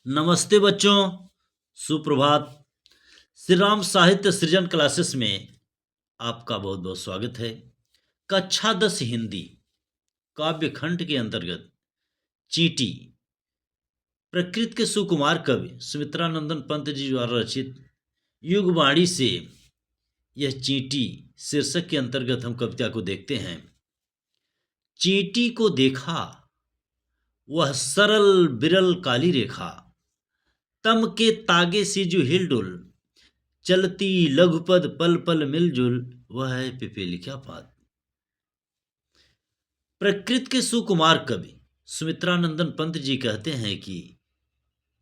नमस्ते बच्चों, सुप्रभात। श्री राम साहित्य सृजन क्लासेस में आपका बहुत बहुत स्वागत है। कक्षा 10 हिंदी काव्य खंड के अंतर्गत चींटी प्रकृत के सुकुमार कवि सुमित्रा नंदन पंत जी द्वारा रचित युगवाणी से यह चींटी शीर्षक के अंतर्गत हम कविता को देखते हैं। चींटी को देखा वह सरल बिरल काली रेखा, तम के तागे सी जो हिलडुल, चलती लघुपद पल पल मिलजुल, वह है पिपीलिका पात। प्रकृत के सुकुमार कवि सुमित्रा नंदन पंत जी कहते हैं कि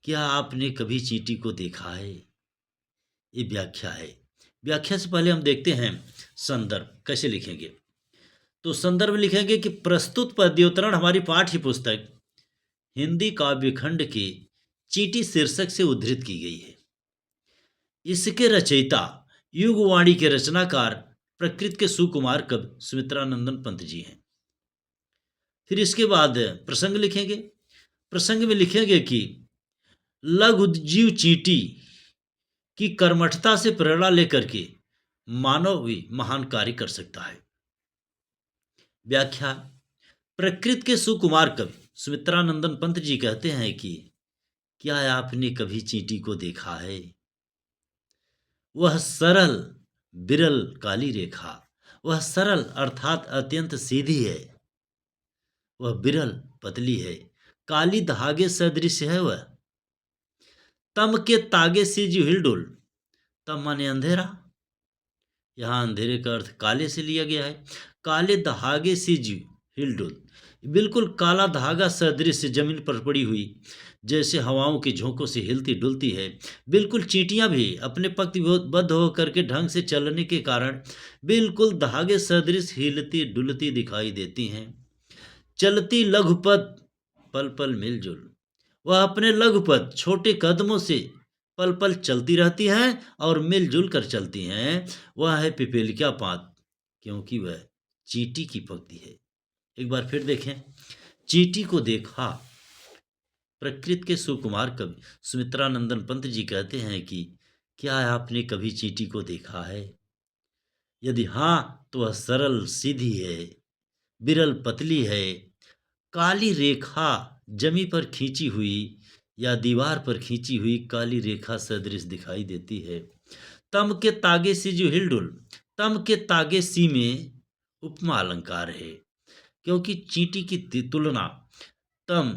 क्या आपने कभी चींटी को देखा है। ये व्याख्या है। व्याख्या से पहले हम देखते हैं संदर्भ कैसे लिखेंगे। तो संदर्भ लिखेंगे कि प्रस्तुत पद्योतरण हमारी पाठ्य पुस्तक हिंदी काव्य खंड के चींटी शीर्षक से उद्धृत की गई है। इसके रचयिता युगवाणी के रचनाकार प्रकृत के सुकुमार कवि सुमित्रा नंदन पंत जी हैं। फिर इसके बाद प्रसंग लिखेंगे। प्रसंग में लिखेंगे कि लघु जीव चींटी की कर्मठता से प्रेरणा लेकर के मानव भी महान कार्य कर सकता है। व्याख्या। प्रकृत के सुकुमार कवि सुमित्रा नंदन पंत जी कहते हैं कि क्या आपने कभी चींटी को देखा है। वह सरल बिरल काली रेखा, वह सरल अर्थात अत्यंत सीधी है, वह बिरल पतली है, काली धागे सदृश है वह। तम के तागे से जो हिलडुल, तम माने अंधेरा, यहाँ अंधेरे का अर्थ काले से लिया गया है। काले धागे से जो हिलडुल, बिल्कुल काला धागा सदृश जमीन पर पड़ी हुई जैसे हवाओं के झोंकों से हिलती डुलती है। बिल्कुल चींटियां भी अपने पंक्तिबद्ध होकर के ढंग से चलने के कारण बिल्कुल धागे सदृश हिलती डुलती दिखाई देती हैं। चलती लघुपद पल पल मिलजुल, वह अपने लघुपद छोटे कदमों से पल पल चलती रहती हैं और मिलजुल कर चलती हैं। वह है पिपीलिका पात, क्योंकि वह चींटी की पंक्ति है। एक बार फिर देखें। चींटी को देखा। प्रकृत के सुकुमार कवि सुमित्रा नंदन पंत जी कहते हैं कि क्या आपने कभी चींटी को देखा है। यदि हाँ तो वह सरल सीधी है, बिरल पतली है, काली रेखा जमी पर खींची हुई या दीवार पर खींची हुई काली रेखा सदृश दिखाई देती है। तम के तागे सी जो हिलडुल, तम के तागे सी में उपमा अलंकार है, क्योंकि चींटी की तुलना तम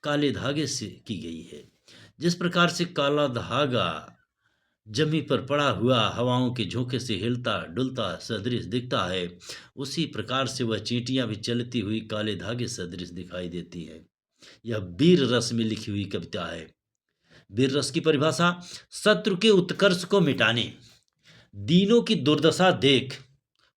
काले धागे से की गई है। जिस प्रकार से काला धागा जमी पर पड़ा हुआ हवाओं के झोंके से हिलता डुलता सदृश दिखता है, उसी प्रकार से वह चींटियां भी चलती हुई काले धागे सदृश दिखाई देती है। यह वीर रस में लिखी हुई कविता है। वीर रस की परिभाषा, शत्रु के उत्कर्ष को मिटाने, दीनों की दुर्दशा देख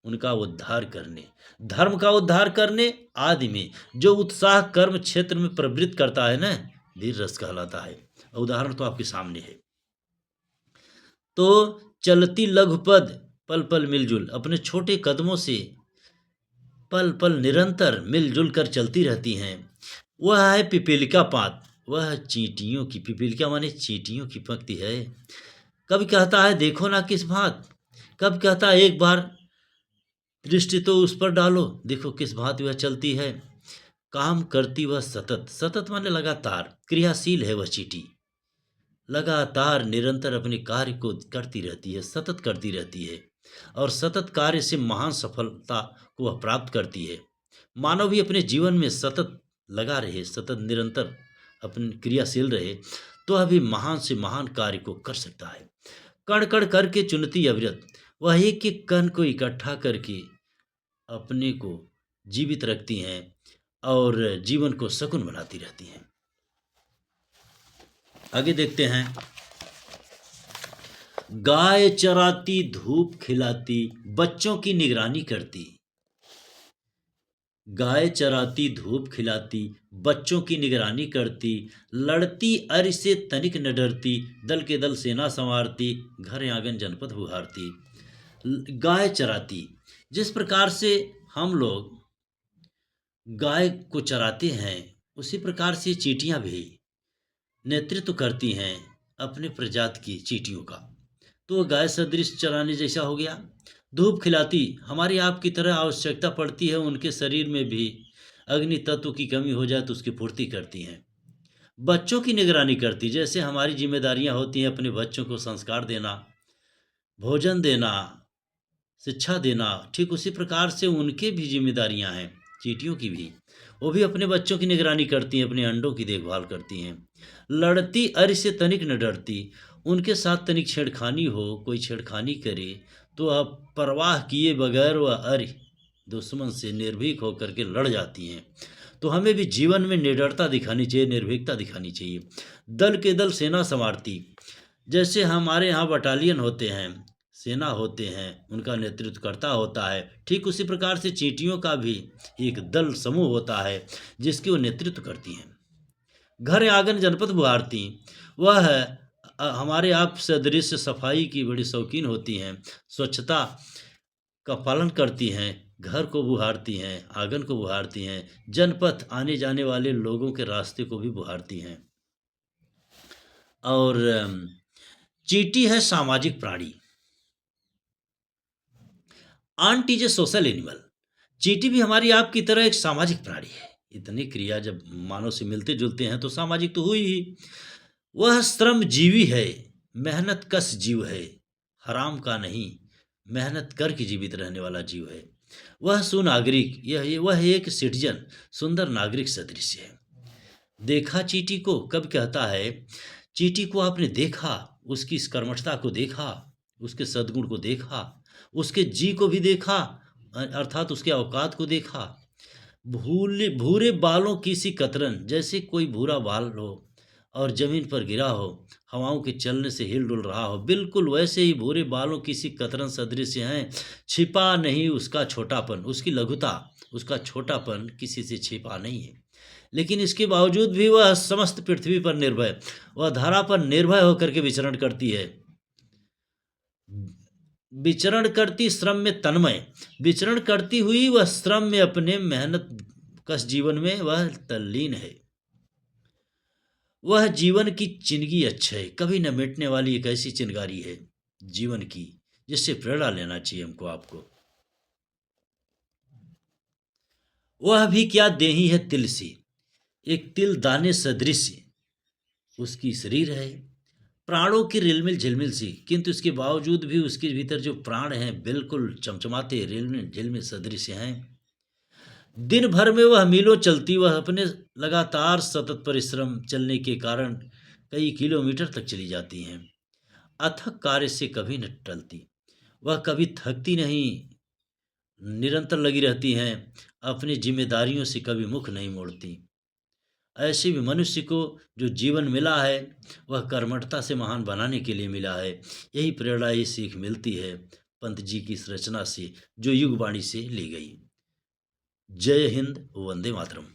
उनका उद्धार करने, धर्म का उद्धार करने आदि में जो उत्साह कर्म क्षेत्र में प्रवृत्त करता है ना, वीर रस कहलाता है। उदाहरण तो आपके सामने है। तो चलती लघुपद पल पल मिलजुल, अपने छोटे कदमों से पल पल निरंतर मिलजुल कर चलती रहती हैं। वह है पिपीलिका पात, वह चींटियों की, पिपीलिका माने चींटियों की पंक्ति है। कभी कहता है देखो ना किस भांत, कब कहता है एक बार दृष्टि तो उस पर डालो, देखो किस भांति वह चलती है। काम करती वह सतत, सतत माने लगातार, क्रियाशील है वह चींटी, लगातार निरंतर अपने कार्य को करती रहती है, सतत करती रहती है और सतत कार्य से महान सफलता को वह प्राप्त करती है। मानव भी अपने जीवन में सतत लगा रहे, सतत निरंतर अपनी क्रियाशील रहे, तो अभी महान से महान कार्य को कर सकता है। कण कण करके चुनती अविरत, वह एक एक कण को इकट्ठा करके अपने को जीवित रखती हैं और जीवन को शकुन बनाती रहती हैं। आगे देखते हैं। गाय चराती धूप खिलाती बच्चों की निगरानी करती, गाय चराती धूप खिलाती बच्चों की निगरानी करती, लड़ती अरि से तनिक न डरती, दल के दल सेना संवारती, घर आंगन जनपद बुहारती। गाय चराती, जिस प्रकार से हम लोग गाय को चराते हैं उसी प्रकार से चींटियां भी नेतृत्व करती हैं अपने प्रजाति की चींटियों का, तो वह गाय सदृश चराने जैसा हो गया। धूप खिलाती हमारी आपकी तरह आवश्यकता पड़ती है, उनके शरीर में भी अग्नि तत्व की कमी हो जाए तो उसकी पूर्ति करती हैं। बच्चों की निगरानी करती, जैसे हमारी जिम्मेदारियां होती हैं अपने बच्चों को संस्कार देना, भोजन देना, शिक्षा देना, ठीक उसी प्रकार से उनकी भी जिम्मेदारियां हैं, चींटियों की भी। वो भी अपने बच्चों की निगरानी करती हैं, अपने अंडों की देखभाल करती हैं। लड़ती अरि से तनिक न डरती, उनके साथ तनिक छेड़खानी हो, कोई छेड़खानी करे तो अब परवाह किए बगैर वह अरि दुश्मन से निर्भीक होकर के लड़ जाती हैं। तो हमें भी जीवन में निडरता दिखानी चाहिए, निर्भीकता दिखानी चाहिए। दल के दल सेना संवारती, जैसे हमारे यहाँ बटालियन होते हैं, सेना होते हैं, उनका नेतृत्व करता होता है, ठीक उसी प्रकार से चींटियों का भी एक दल समूह होता है जिसकी वो नेतृत्व करती हैं। घर आंगन जनपद बुहारती, वह हमारे आप सदृश सफाई की बड़ी शौकीन होती हैं, स्वच्छता का पालन करती हैं, घर को बुहारती हैं, आंगन को बुहारती हैं, जनपथ आने जाने वाले लोगों के रास्ते को भी बुहारती हैं। और चींटी है सामाजिक प्राणी। Ant is a social animal. चींटी भी हमारी आपकी तरह एक सामाजिक प्राणी है। इतनी क्रिया जब मानव से मिलते जुलते हैं तो सामाजिक तो हुई ही। वह श्रम जीवी है, मेहनत कश जीव है, हराम का नहीं, मेहनत करके जीवित रहने वाला जीव है। वह सुनागरिक, वह एक सिटीजन, सुंदर नागरिक सदृश है। देखा चींटी को कब कहता है, चींटी को आपने देखा, उसकी इस कर्मठता को देखा, उसके सद्गुण को देखा, उसके जी को भी देखा, अर्थात उसके औकात को देखा। भूले भूरे बालों की सी कतरन, जैसे कोई भूरा बाल हो और जमीन पर गिरा हो, हवाओं के चलने से हिल डुल रहा हो, बिल्कुल वैसे ही भूरे बालों की सी कतरन सदृश हैं। छिपा नहीं उसका छोटापन, उसकी लघुता, उसका छोटापन किसी से छिपा नहीं है। लेकिन इसके बावजूद भी वह समस्त पृथ्वी पर निर्भय, वह धारा पर निर्भय होकर के विचरण करती है। विचरण करती श्रम में तन्मय, विचरण करती हुई वह श्रम में अपने मेहनत कश जीवन में वह तल्लीन है। वह जीवन की चिनगी अक्षय, कभी न मिटने वाली एक ऐसी चिनगारी है जीवन की, जिससे प्रेरणा लेना चाहिए हमको आपको। वह भी क्या देही है तिल से, एक तिल दाने सदृश उसकी शरीर है, प्राणों की रिलमिल झिलमिल सी, किंतु इसके बावजूद भी उसके भीतर जो प्राण हैं बिल्कुल चमचमाते रिलमिल झिलमिल सदृश हैं। दिन भर में वह मीलों चलती, वह अपने लगातार सतत परिश्रम चलने के कारण कई किलोमीटर तक चली जाती हैं। अथक कार्य से कभी न टलती, वह कभी थकती नहीं, निरंतर लगी रहती हैं, अपनी जिम्मेदारियों से कभी मुख नहीं मोड़ती। ऐसे भी मनुष्य को जो जीवन मिला है वह कर्मठता से महान बनाने के लिए मिला है। यही प्रेरणा, ये सीख मिलती है पंत जी की इस रचना से, जो युगवाणी से ली गई। जय हिंद, वंदे मातरम।